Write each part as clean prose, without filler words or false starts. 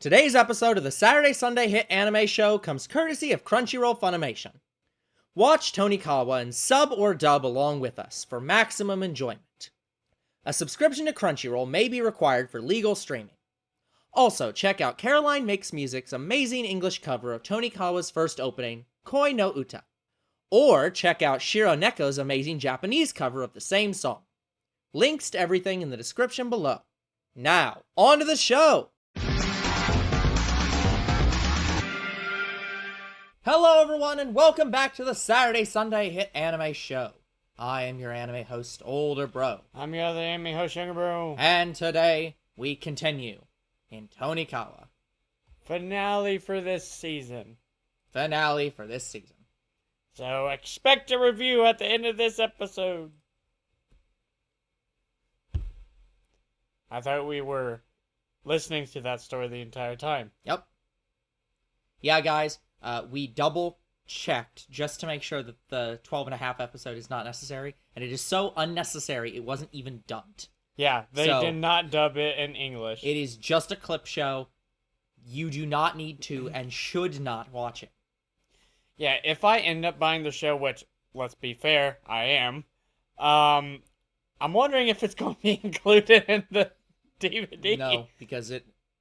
Today's episode of the Saturday Sunday Hit Anime Show comes courtesy of Crunchyroll Funimation. Watch Tonikawa and sub or dub along with us for maximum enjoyment. A subscription to Crunchyroll may be required for legal streaming. Also, check out Caroline Makes Music's amazing English cover of Tonikawa's first opening, Koi no Uta. Or check out Shiro Neko's amazing Japanese cover of the same song. Links to everything in the description below. Now, on to the show! Hello everyone, and welcome back to the Saturday Sunday Hit Anime Show. I am your anime host, Older Bro. I'm your other anime host, Younger Bro. And today, we continue in Tonikawa. Finale for this season. So expect a review at the end of this episode. I thought we were listening to that story the entire time. Yep. Yeah, guys, we double checked just to make sure that the 12.5 episode is not necessary, and it is so unnecessary it wasn't even dubbed. Yeah, they did not dub it in English. It is just a clip show. You do not need to and should not watch it. Yeah, if I end up buying the show, which, let's be fair, I am, I'm wondering if it's going to be included in the DVD. No, because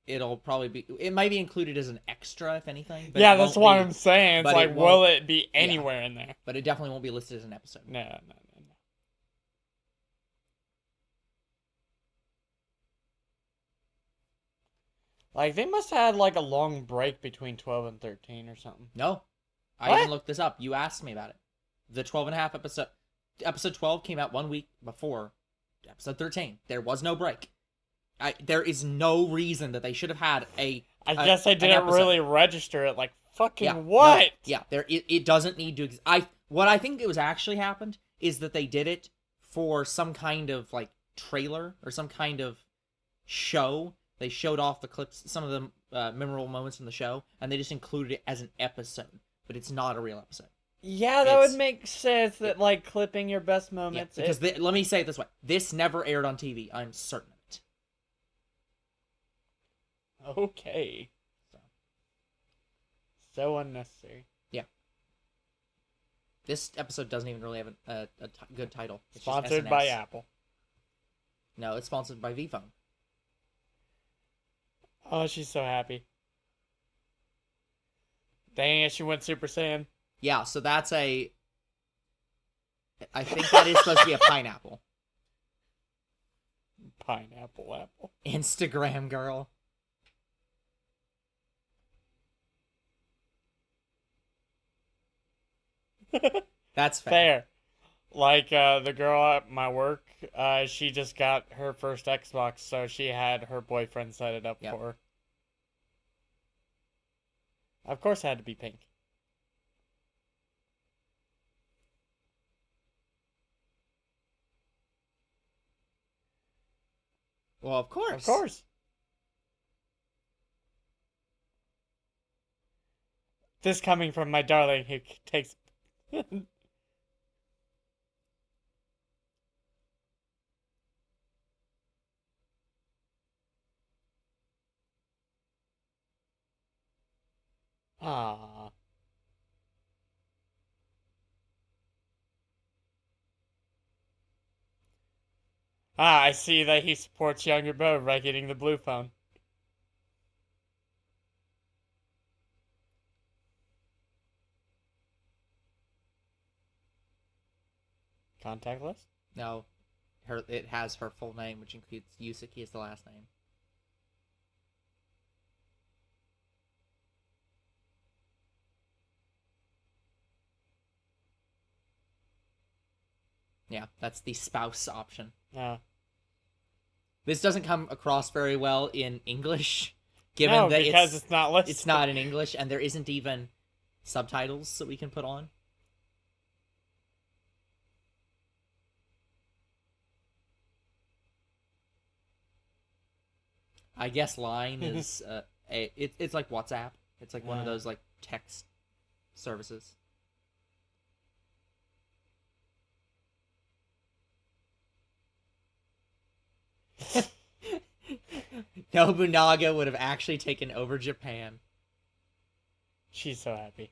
it'll probably be... It might be included as an extra, if anything. But yeah, that's what I'm saying. It's like, will it be anywhere in there? But it definitely won't be listed as an episode. No. Like, they must have had, like, a long break between 12 and 13 or something. No. I even looked this up. You asked me about it. The 12.5 episode... Episode 12 came out 1 week before episode 13. There was no break. There is no reason that they should have had I guess I didn't really register it. Like, fucking what? No, it doesn't need to... What I think it was actually happened is that they did it for some kind of, like, trailer or some kind of show. They showed off the clips, some of the memorable moments from the show, and they just included it as an episode. But it's not a real episode. Yeah, that would make sense, that, like, clipping your best moments... Yeah, because let me say it this way. This never aired on TV. I'm certain of it. Okay. So unnecessary. Yeah. This episode doesn't even really have a good title. It's sponsored by Apple. No, it's sponsored by VPhone. Oh, she's so happy. Dang it, she went Super Saiyan. Yeah, so that's I think that is supposed to be a pineapple. Pineapple apple. Instagram girl. That's fair. Like, the girl at my work, she just got her first Xbox, so she had her boyfriend set it up for her. Of course it had to be pink. Well, of course. Of course. This coming from my darling who takes... Ah. I see that he supports Younger Bo by getting the blue phone. Contactless? No. It has her full name, which includes Yusuke as the last name. Yeah, that's the spouse option. Yeah. This doesn't come across very well in English, given that it's not listed. It's not in English, and there isn't even subtitles that we can put on. I guess Line is it's like WhatsApp. It's like one of those like text services. Nobunaga would have actually taken over Japan. She's so happy.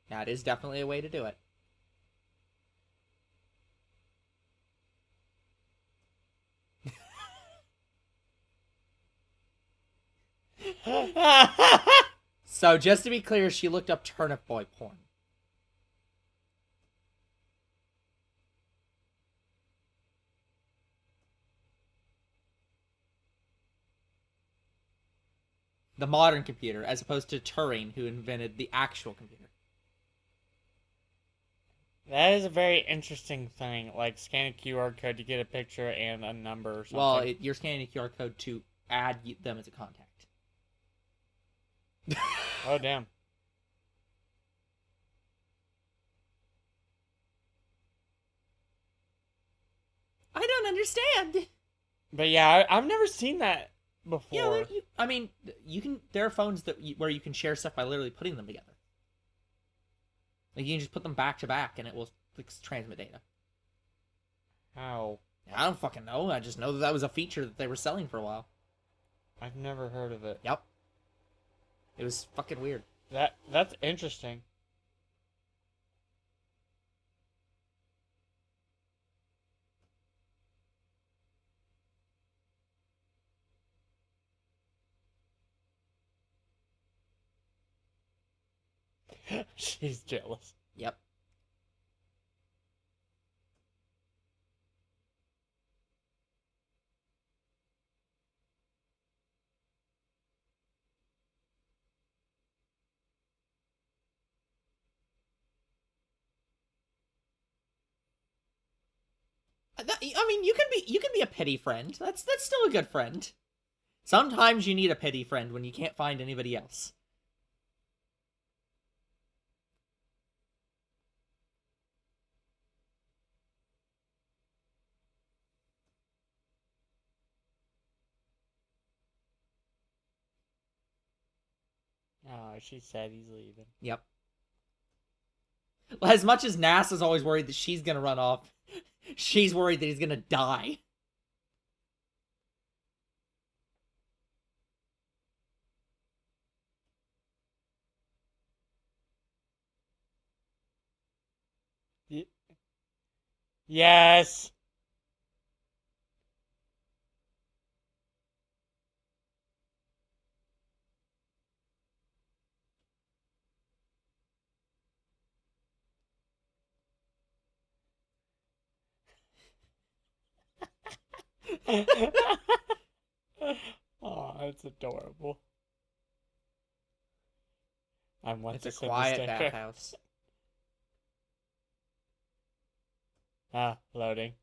That is definitely a way to do it. So, just to be clear, she looked up turnip boy porn. The modern computer, as opposed to Turing, who invented the actual computer. That is a very interesting thing. Like, scan a QR code to get a picture and a number or something. Well, you're scanning a QR code to add them as a contact. Oh, damn. I don't understand. But yeah, I've never seen that before. Yeah, I mean, you can. There are phones where you can share stuff by literally putting them together. Like, you can just put them back to back, and it will transmit data. How? I don't fucking know. I just know that was a feature that they were selling for a while. I've never heard of it. Yep. It was fucking weird. That's interesting. She's jealous. Yep. I mean, you can be a pity friend. That's still a good friend. Sometimes you need a pity friend when you can't find anybody else. Oh, she said he's leaving. Yep. As much as NASA's always worried that she's gonna run off, she's worried that he's gonna die. Yes. Oh, that's adorable. I want It's to a quiet bathhouse. Ah, loading.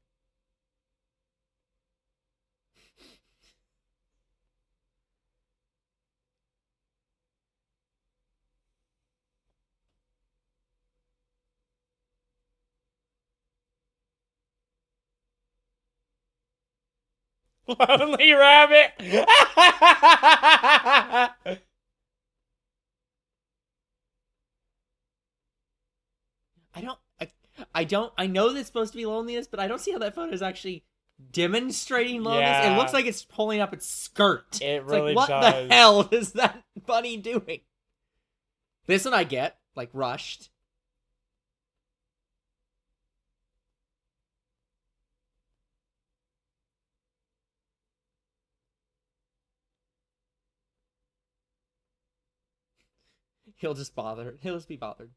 Lonely rabbit. I know that's supposed to be loneliness, but I don't see how that photo is actually demonstrating loneliness. Yeah. It looks like it's pulling up its skirt. It It's really like, what does. the hell is that bunny doing? This one I get, like, rushed. He'll just be bothered.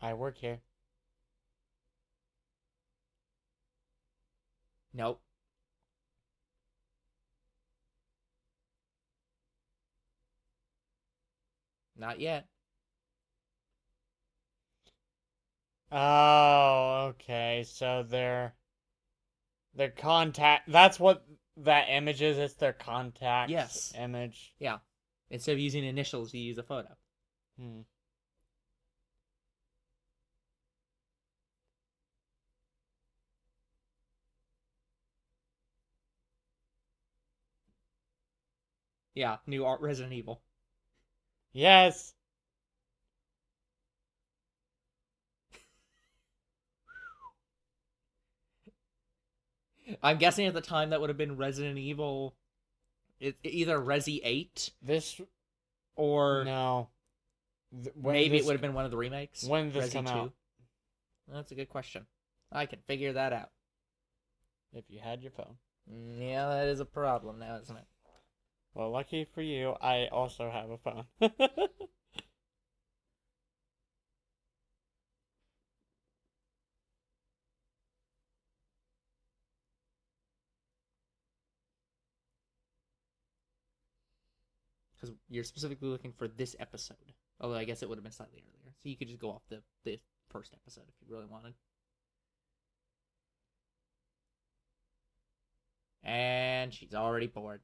I work here. Nope. Not yet. Oh, okay. So their contact. That's what that image is. It's their contact Yes. image. Yeah. Instead of using initials, you use a photo. Hmm. Yeah, new Resident Evil. Yes. I'm guessing at the time that would have been Resident Evil, either Resi 8 This or no. maybe it would have been one of the remakes. When did this Resi come 2. out? That's a good question. I can figure that out. If you had your phone. Yeah, that is a problem now, isn't it? Well, lucky for you, I also have a phone. Because you're specifically looking for this episode. Although I guess it would have been slightly earlier. So you could just go off the first episode if you really wanted. And she's already bored.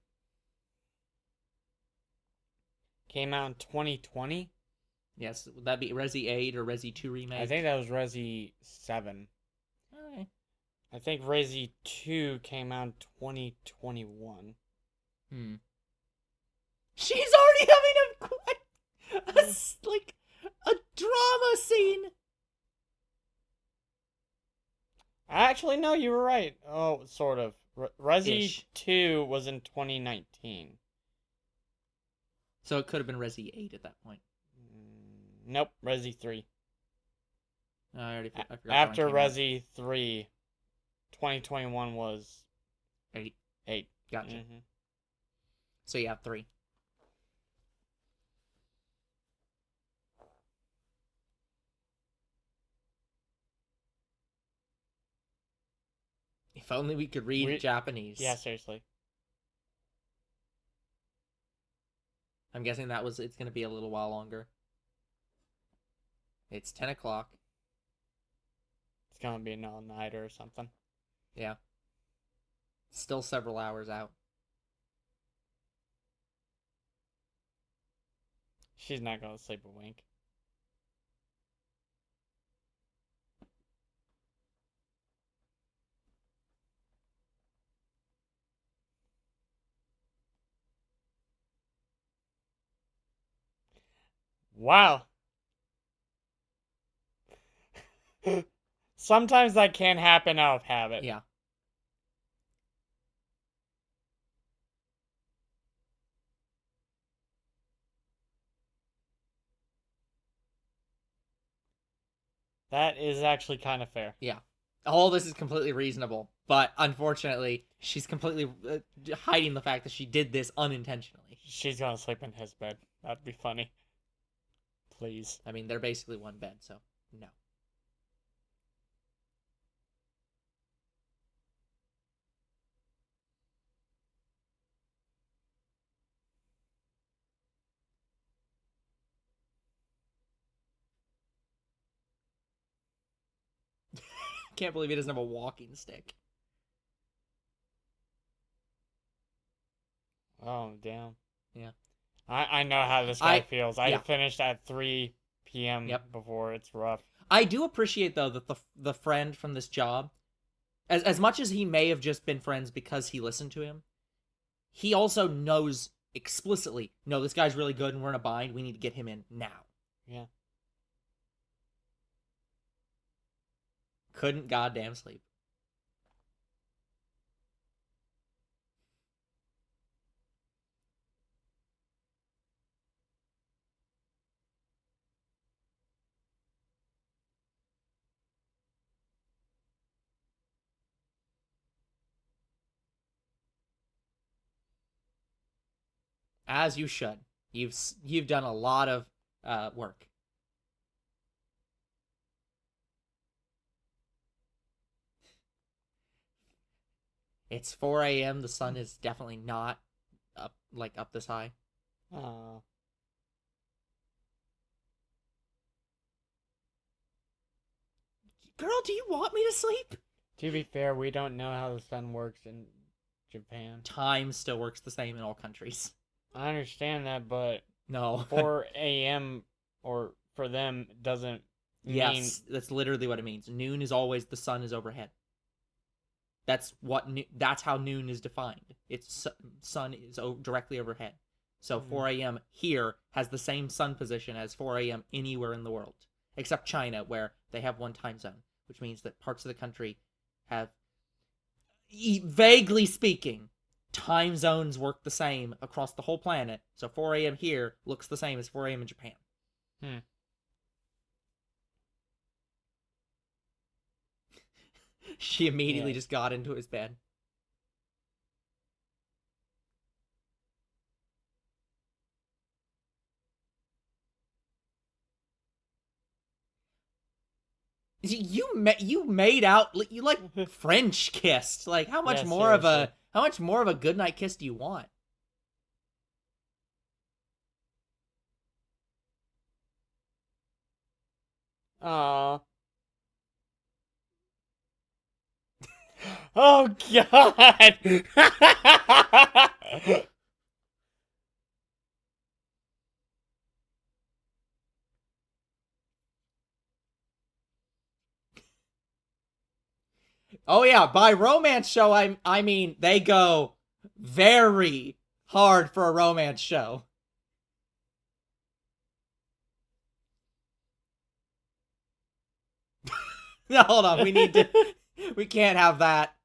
Came out in 2020? Yes, would that be Resi 8 or Resi 2 remake? I think that was Resi 7. Okay. I think Resi 2 came out in 2021. She's already having a drama scene. Actually, no, you were right. Oh, sort of. Resi Ish. 2 was in 2019. So it could have been Resi 8 at that point. Nope, Resi 3. I forgot. After Resi 3, 2021 was 8. 8. Gotcha. Mm-hmm. So yeah, 3. If only we could read Japanese. Yeah, seriously. I'm guessing it's going to be a little while longer. It's 10 o'clock. It's gonna be an all-nighter or something. Yeah. Still several hours out. She's not gonna sleep a wink. Wow. Sometimes that can happen out of habit. Yeah. That is actually kind of fair. Yeah. All this is completely reasonable, but unfortunately, she's completely hiding the fact that she did this unintentionally. She's gonna sleep in his bed. That'd be funny. Please. I mean, they're basically one bed, so no. Can't believe he doesn't have a walking stick. Oh, damn. Yeah. I know how this guy feels. I yeah. finished at 3 p.m. Yep. before. It's rough. I do appreciate, though, that the friend from this job, as much as he may have just been friends because he listened to him, he also knows explicitly, no, this guy's really good and we're in a bind. We need to get him in now. Yeah. Couldn't goddamn sleep. As you should. You've done a lot of work. It's 4 a.m. The sun is definitely not up this high. Oh. Girl, do you want me to sleep? To be fair, we don't know how the sun works in Japan. Time still works the same in all countries. I understand that, but No. 4 a.m. or for them doesn't mean... Yes, that's literally what it means. Noon is always the sun is overhead. That's how noon is defined. It's sun is directly overhead. So 4 a.m. here has the same sun position as 4 a.m. anywhere in the world, except China, where they have one time zone, which means that parts of the country have, vaguely speaking, time zones work the same across the whole planet. So 4 a.m. here looks the same as 4 a.m. in Japan. She immediately just got into his bed. You made out, you like French kissed. Like how much more of a goodnight kiss do you want? Aww. Oh God! Oh yeah, by romance show I mean they go very hard for a romance show. No, hold on, we can't have that.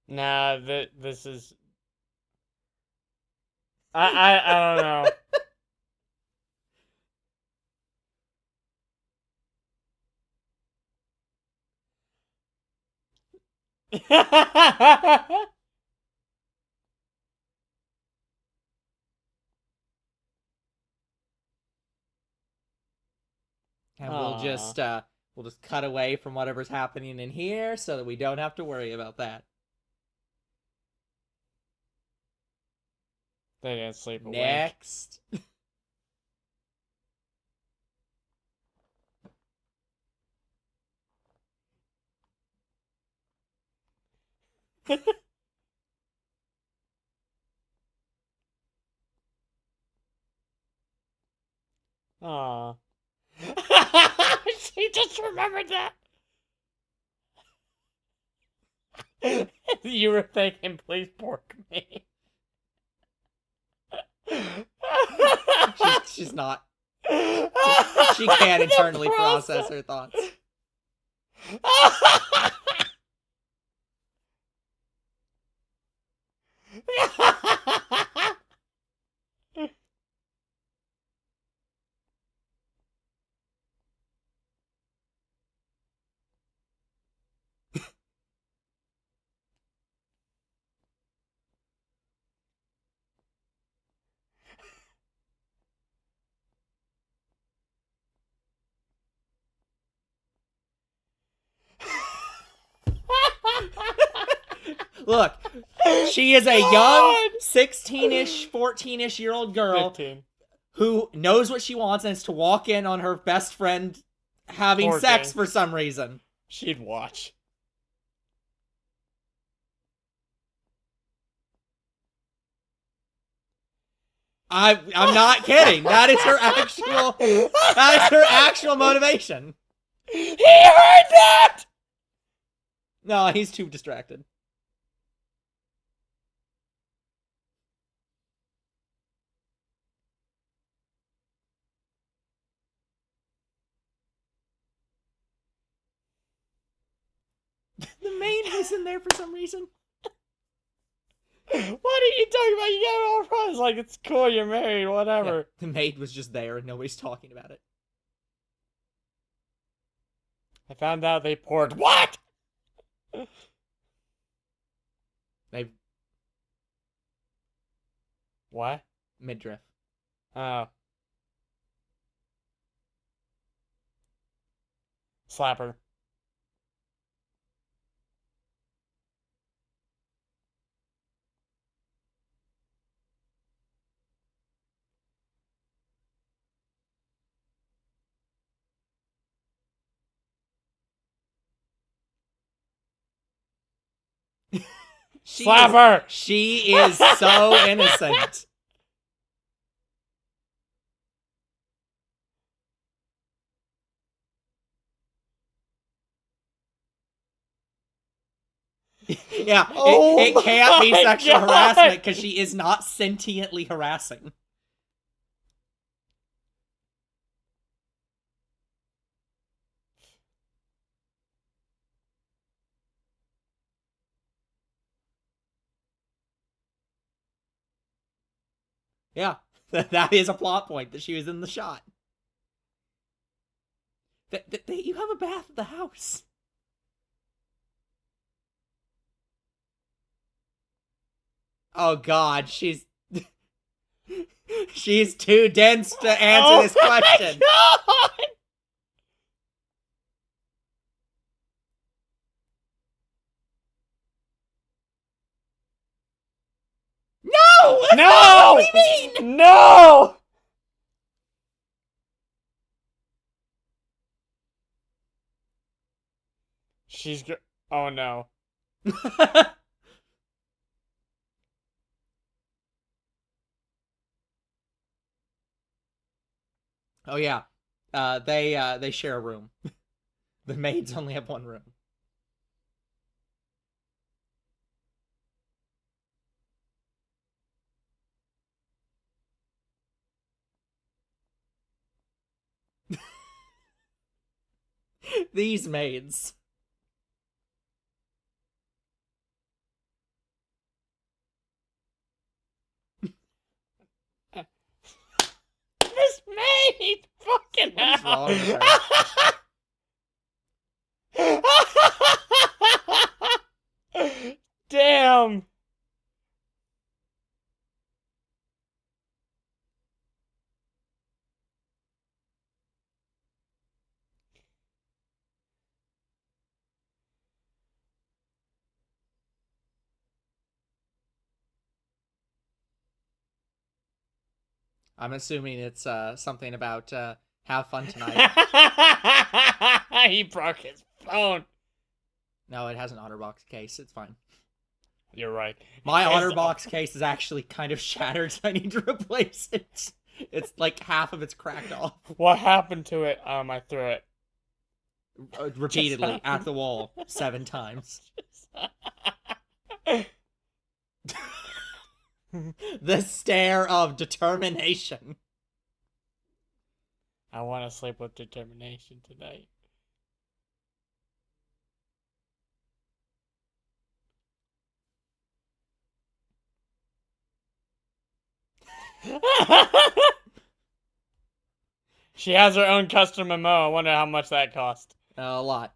Nah, this is. I don't know. And Aw. we'll just cut away from whatever's happening in here so that we don't have to worry about that. They didn't sleep a wink. Next. Aw. She just remembered that. You were thinking, please pork me. She's not. She can't internally process her thoughts. Look, she is a young 16-ish, 14-ish year old girl 15. who knows what she wants, and it's to walk in on her best friend having 14. sex for some reason. She'd watch. I'm not kidding. That is her actual motivation. He heard that! No, he's too distracted. The maid is in there for some reason. What are you talking about? You got it all wrong. It's like, it's cool, you're married, whatever. Yeah, the maid was just there and nobody's talking about it. I found out they poured what? They What? midriff. Oh. Slapper. Slapper! She is so innocent. Yeah, Oh it can't be my sexual God. harassment because she is not sentiently harassing. Yeah, that is a plot point that she was in the shot. You have a bath at the house. Oh God, she's too dense to answer this question. God. No! No! What do you mean? No! She's go- Oh no. Oh yeah, they share a room. The maids only have one room. These maids. This maid! Fucking What is hell. wrong with her? Damn. I'm assuming it's something about have fun tonight. He broke his phone. No, it has an OtterBox case. It's fine. You're right. My It's- OtterBox case is actually kind of shattered, so I need to replace it. It's like half of it's cracked off. What happened to it? I threw it. Repeatedly at the wall 7 times. The stare of determination. I want to sleep with determination tonight. She has her own custom MMO. I wonder how much that cost. A lot.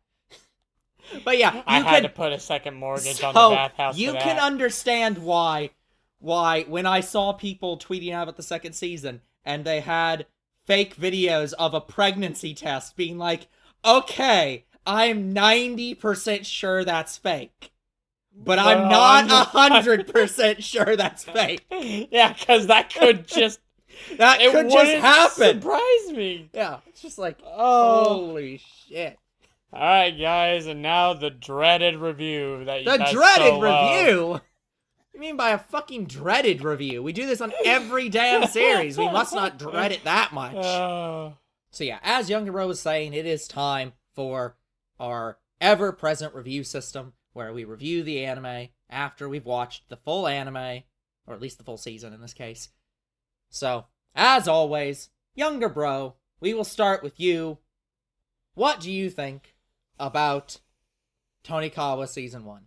But yeah, I you had to can put a second mortgage so on the bathhouse. you for can that. understand why when I saw people tweeting out about the second season and they had fake videos of a pregnancy test being like, okay, I'm 90% sure that's fake. But I'm not 100% sure that's fake. Yeah, because that could just That it could just wouldn't happen. surprise me. Yeah, it's just like, Oh. holy shit. All right, guys, and now the dreaded review that you The guys dreaded so love. review? What do you mean by a fucking dreaded review? We do this on every damn series. We must not dread it that much. Oh. So yeah, as Younger Bro was saying, it is time for our ever-present review system, where we review the anime after we've watched the full anime, or at least the full season in this case. So, as always, Younger Bro, we will start with you. What do you think about Tonikawa Season 1?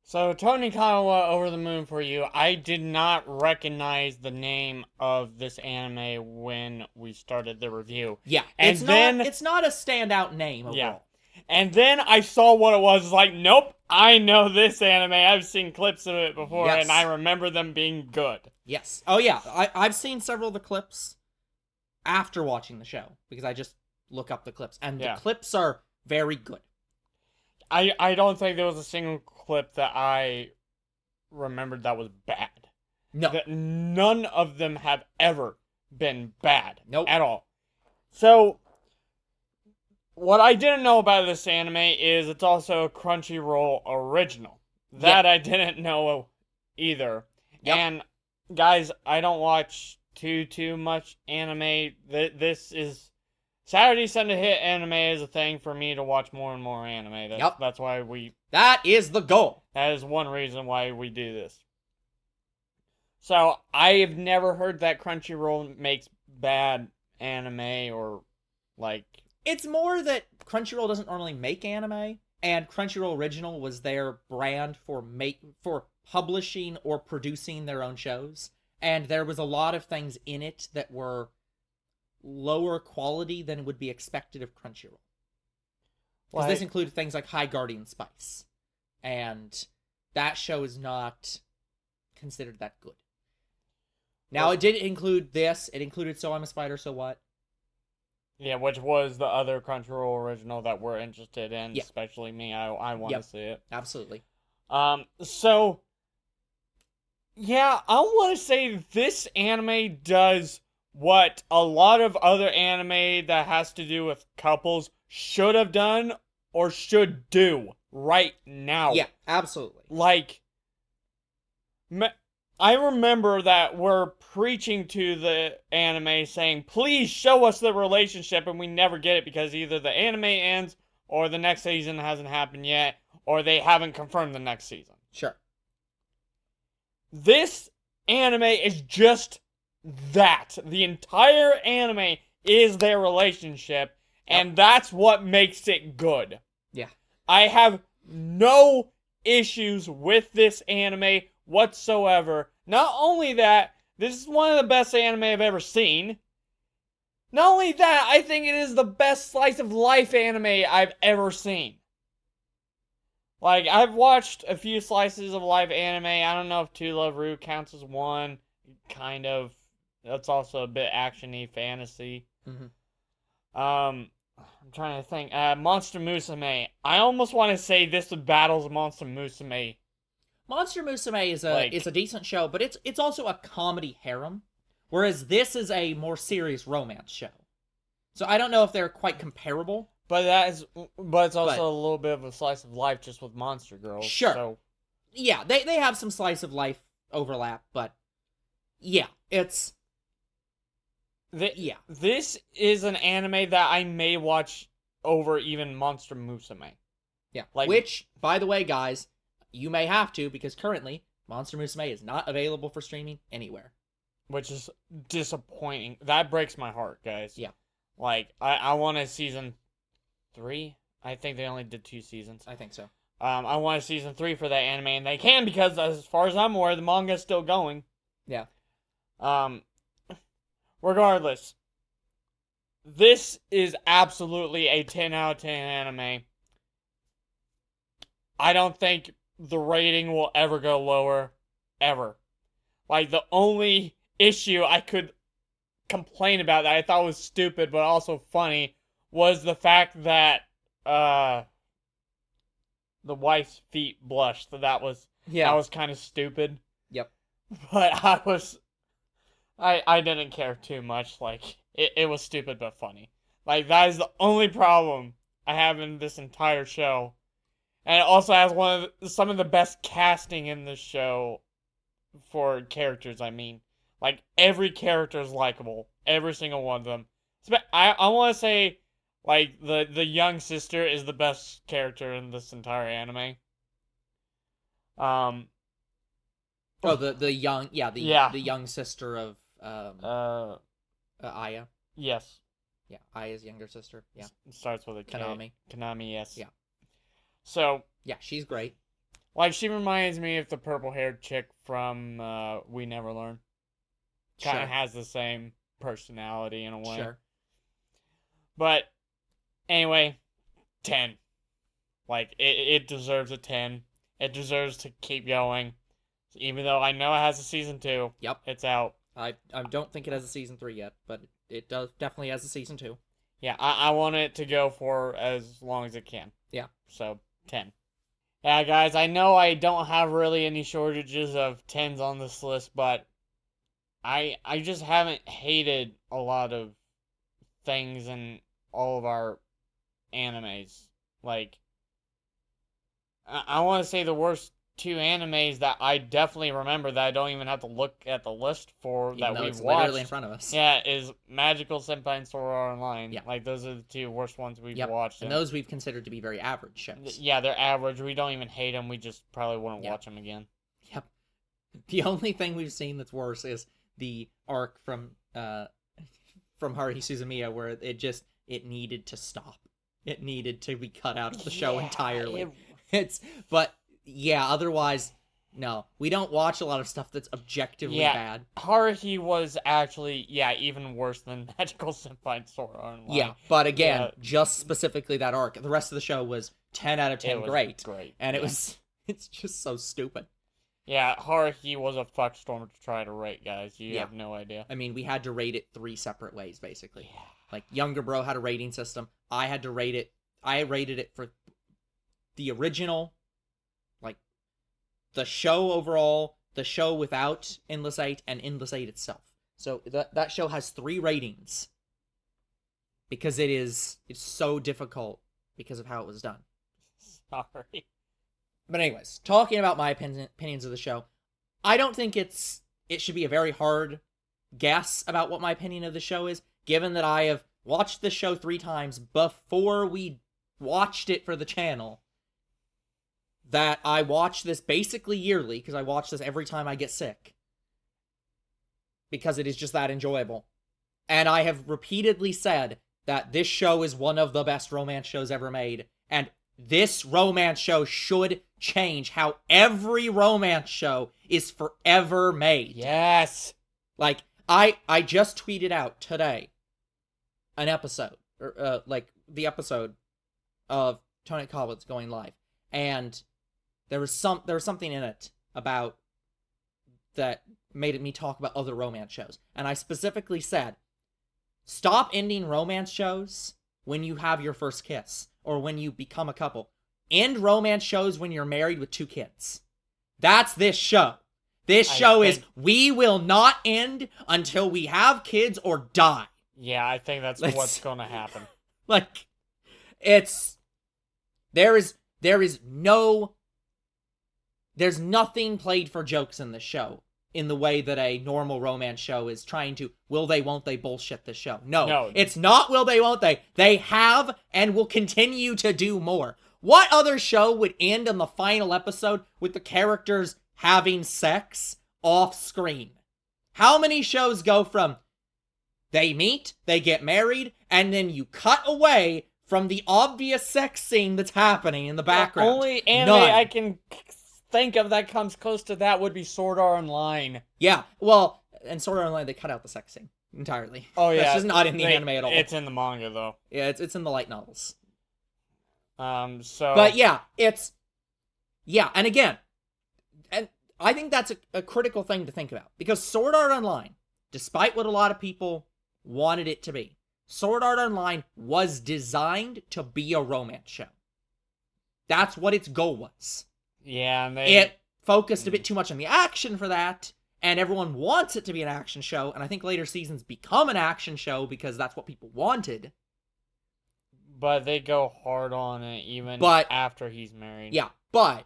So, Tonikawa, Over the Moon for you. I did not recognize the name of this anime when we started the review. Yeah, And then it's not a standout name overall. Yeah. And then I saw what it was. Like, nope, I know this anime. I've seen clips of it before, Yes. and I remember them being good. Yes. Oh yeah, I've seen several of the clips after watching the show, because I just look up the clips, and Yeah. the clips are very good. I don't think there was a single clip that I remembered that was bad. No. That none of them have ever been bad. Nope. At all. So, what I didn't know about this anime is it's also a Crunchyroll original. That I didn't know either. Yep. And, guys, I don't watch too much anime. This is Saturday, Sunday hit anime is a thing for me to watch more and more anime. That's why That is the goal. that is one reason why we do this. So, I have never heard that Crunchyroll makes bad anime or, like... It's more that Crunchyroll doesn't normally make anime, and Crunchyroll Original was their brand for publishing or producing their own shows, and there was a lot of things in it that were lower quality than would be expected of Crunchyroll. Because this included things like High Guardian Spice, and that show is not considered that good. Now, it did include this. It included So I'm a Spider, So What? Yeah, which was the other Crunchyroll original that we're interested in, especially me. I want to see it. Absolutely. So, yeah, I want to say this anime does what a lot of other anime that has to do with couples should have done or should do right now. Yeah, absolutely. Like, I remember that we're preaching to the anime saying, please show us the relationship, and we never get it because either the anime ends or the next season hasn't happened yet or they haven't confirmed the next season. Sure. This anime is just that. The entire anime is their relationship, and that's what makes it good. Yeah. I have no issues with this anime whatsoever. Not only that, this is one of the best anime I've ever seen. Not only that, I think it is the best slice of life anime I've ever seen. Like, I've watched a few slices of life anime. I don't know if To Love Ru counts as one. Kind of. That's also a bit action-y fantasy. Mm-hmm. I'm trying to think. Monster Musume. I almost want to say this battles Monster Musume. Monster Musume is a decent show, but it's also a comedy harem, whereas this is a more serious romance show. So I don't know if they're quite comparable. But it's also a little bit of a slice of life just with monster girls. Sure. So. Yeah, they have some slice of life overlap, but yeah, it's... This is an anime that I may watch over even Monster Musume. Yeah, which, by the way, guys, you may have to, because currently, Monster Musume is not available for streaming anywhere. Which is disappointing. That breaks my heart, guys. Yeah. Like, I want a season 3? I think they only did 2 seasons. I think so. I want a season 3 for that anime, and they can because, as far as I'm aware, the manga's still going. Yeah. Regardless, this is absolutely a 10 out of 10 anime. I don't think the rating will ever go lower. Ever. Like, the only issue I could complain about that I thought was stupid but also funny was the fact that the wife's feet blushed. So that was kind of stupid. Yep. But I didn't care too much. Like, it was stupid but funny. Like, that is the only problem I have in this entire show. And it also has some of the best casting in this show for characters, I mean. Like, every character is likable. Every single one of them. I want to say, like, the young sister is the best character in this entire anime. The young sister of Aya. Yes. Yeah, Aya's younger sister. Yeah. It starts with a K. Konami. Konami, yes. Yeah. So. Yeah, she's great. Like, she reminds me of the purple-haired chick from We Never Learn. Kind of has the same personality in a way. Sure. But, anyway, 10. Like, it deserves a 10. It deserves to keep going. Even though I know it has a season 2. Yep. It's out. I don't think it has a season 3 yet, but it definitely has a season 2. Yeah, I want it to go for as long as it can. Yeah. So, 10. Yeah, guys, I know I don't have really any shortages of 10s on this list, but I just haven't hated a lot of things in all of our animes. Like, I want to say the worst two animes that I definitely remember that I don't even have to look at the list for Even that though we've it's watched. literally in front of us. Yeah, is Magical Senpai and Sword Art Online. Yeah. Like, those are the two worst ones we've Yep. watched. And those we've considered to be very average shows. Yeah, they're average. We don't even hate them. We just probably wouldn't Yep. watch them again. Yep. The only thing we've seen that's worse is the arc from Haruhi Suzumiya, where it needed to stop. It needed to be cut out of the show entirely. But yeah, otherwise, no. We don't watch a lot of stuff that's objectively bad. Haruhi was actually, even worse than Magical Senpai and Sword Art Online. Yeah, but again, just specifically that arc. The rest of the show was 10 out of 10 great. And it's just so stupid. Yeah, Haruhi was a fuckstorm to try to rate, guys. You have no idea. I mean, we had to rate it 3 separate ways, basically. Yeah. Like, Younger Bro had a rating system. I had to rate it. I rated it for the original, like, the show overall, the show without Endless 8, and Endless 8 itself. So that show has 3 ratings. Because it's so difficult because of how it was done. Sorry. But anyways, talking about my opinions of the show, I don't think it should be a very hard guess about what my opinion of the show is, given that I have watched the show 3 times before we watched it for the channel. That I watch this basically yearly, because I watch this every time I get sick. Because it is just that enjoyable. And I have repeatedly said that this show is one of the best romance shows ever made, and this romance show should change how every romance show is forever made. Yes. Like, I just tweeted out today an episode, or the episode of Tonikawa that's going live, and there was something in it about that made me talk about other romance shows, and I specifically said, stop ending romance shows when you have your first kiss, or when you become a couple. End romance shows when you're married with 2 kids. That's this show. This show is, we will not end until we have kids or die. Yeah, I think that's what's going to happen. Like, there's nothing played for jokes in the show in the way that a normal romance show is trying to will they, won't they bullshit the show. No, it's not will they, won't they. They have and will continue to do more. What other show would end on the final episode with the characters having sex off screen? How many shows go from they meet, they get married, and then you cut away from the obvious sex scene that's happening in the background? The only anime I can think of that comes close to that would be Sword Art Online. Yeah, well, and Sword Art Online, they cut out the sex scene entirely. Oh yeah, it's just not in the anime at all. It's in the manga though. Yeah, it's in the light novels. But yeah, and again, and I think that's a critical thing to think about, because Sword Art Online, despite what a lot of people wanted it to be, Sword Art Online was designed to be a romance show. That's what its goal was. Yeah, and it focused a bit too much on the action for that, and everyone wants it to be an action show, and I think later seasons become an action show because that's what people wanted. But they go hard on it even after he's married. Yeah, but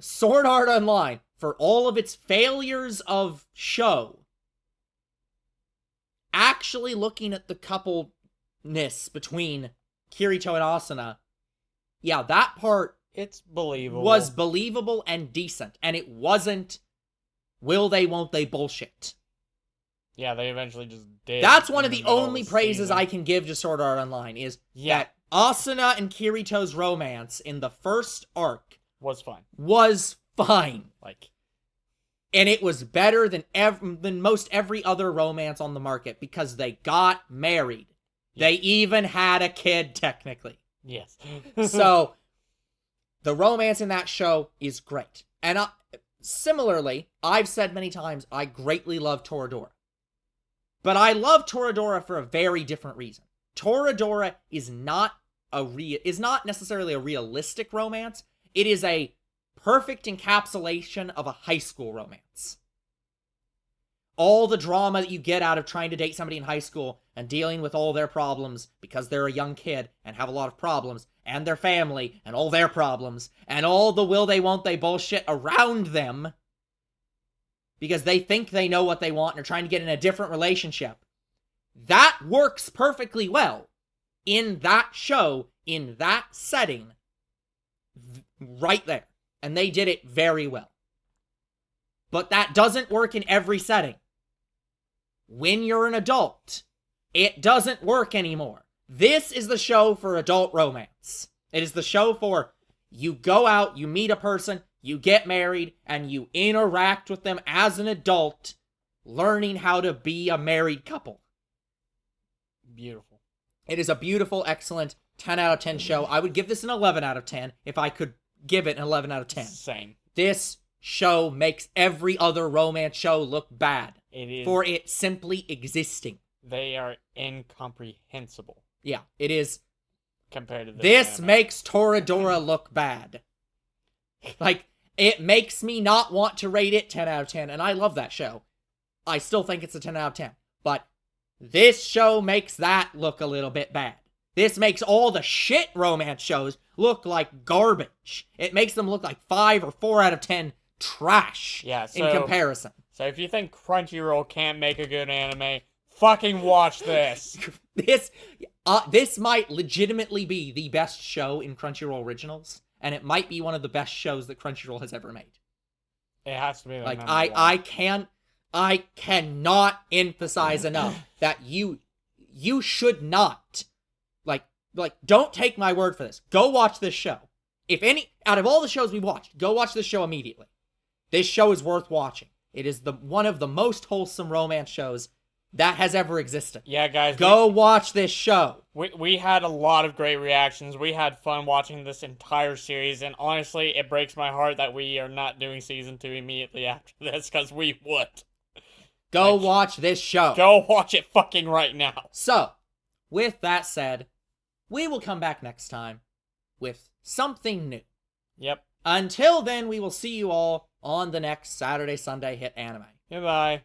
Sword Art Online, for all of its failures of show, actually looking at the coupleness between Kirito and Asuna, yeah, that part it's believable. Was believable and decent, and it wasn't will they, won't they bullshit. Yeah, they eventually just did. That's one of the only praises I can give to Sword Art Online, is that Asuna and Kirito's romance in the first arc was fine. And it was better than most every other romance on the market, because they got married. Yeah. They even had a kid, technically. Yes. So, the romance in that show is great. And similarly, I've said many times, I greatly love Toradora. But I love Toradora for a very different reason. Toradora is not necessarily a realistic romance. It is a perfect encapsulation of a high school romance. all the drama that you get out of trying to date somebody in high school and dealing with all their problems because they're a young kid and have a lot of problems, and their family and all their problems, and all the will they won't they bullshit around them because they think they know what they want and are trying to get in a different relationship. That works perfectly well in that show, in that setting, right there. And they did it very well. But that doesn't work in every setting. When you're an adult, it doesn't work anymore. This is the show for adult romance. It is the show for you go out, you meet a person, you get married, and you interact with them as an adult, learning how to be a married couple. Beautiful. It is a beautiful, excellent 10 out of 10 show. I would give this an 11 out of 10 if I could give it an 11 out of 10. Same. This show makes every other romance show look bad. It is. For it simply existing. They are incomprehensible. Yeah, it is. Compared to this anime. makes Toradora look bad. Like, it makes me not want to rate it 10 out of 10, and I love that show. I still think it's a 10 out of 10. But this show makes that look a little bit bad. This makes all the shit romance shows look like garbage. It makes them look like 5 or 4 out of 10 trash in comparison. So if you think Crunchyroll can't make a good anime, fucking watch this. This might legitimately be the best show in Crunchyroll Originals, and it might be one of the best shows that Crunchyroll has ever made. It has to be like I cannot emphasize enough that you should not like don't take my word for this. Go watch this show. If any out of all the shows we watched, go watch this show immediately. This show is worth watching. It is one of the most wholesome romance shows that has ever existed. Yeah, guys. Go watch this show. We had a lot of great reactions. We had fun watching this entire series, and honestly, it breaks my heart that we are not doing season 2 immediately after this, because we would. Go watch this show. Go watch it fucking right now. So, with that said, we will come back next time with something new. Yep. Until then, we will see you all on the next Saturday Sunday Hit Anime. Goodbye.